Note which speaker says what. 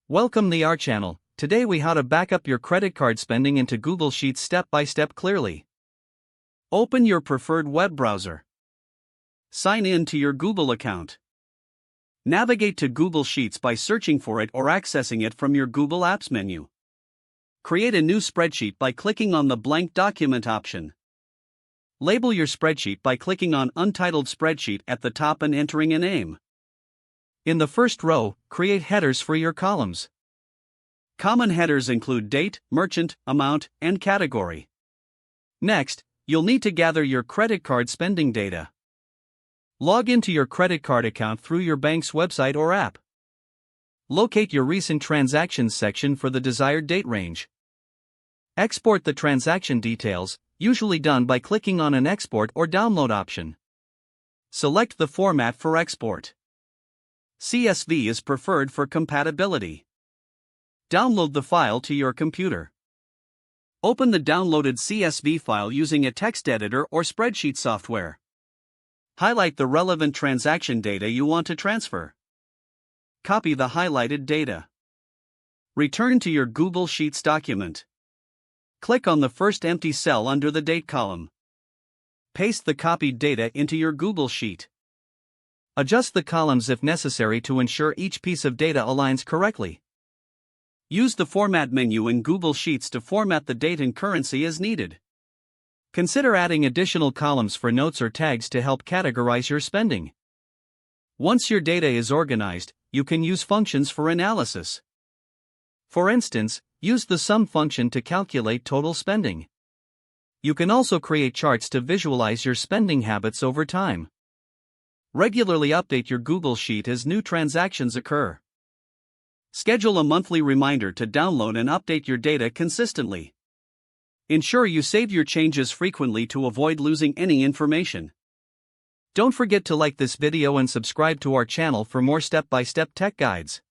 Speaker 1: Welcome to our channel. Today we how to back up your credit card spending into Google Sheets step by step clearly. Open your preferred web browser. Sign in to your Google account. Navigate to Google Sheets by searching for it or accessing it from your Google Apps menu. Create a new spreadsheet by clicking on the blank document option. Label your spreadsheet by clicking on Untitled Spreadsheet at the top and entering a name. In the first row, create headers for your columns. Common headers include date, merchant, amount, and category. Next, you'll need to gather your credit card spending data. Log into your credit card account through your bank's website or app. Locate your recent transactions section for the desired date range. Export the transaction details, usually done by clicking on an export or download option. Select the format for export. CSV is preferred for compatibility. Download the file to your computer. Open the downloaded CSV file using a text editor or spreadsheet software. Highlight the relevant transaction data you want to transfer. Copy the highlighted data. Return to your Google Sheets document. Click on the first empty cell under the date column. Paste the copied data into your Google Sheet. Adjust the columns if necessary to ensure each piece of data aligns correctly. Use the Format menu in Google Sheets to format the date and currency as needed. Consider adding additional columns for notes or tags to help categorize your spending. Once your data is organized, you can use functions for analysis. For instance, use the sum function to calculate total spending. You can also create charts to visualize your spending habits over time. Regularly update your Google Sheet as new transactions occur. Schedule a monthly reminder to download and update your data consistently. Ensure you save your changes frequently to avoid losing any information. Don't forget to like this video and subscribe to our channel for more step-by-step tech guides.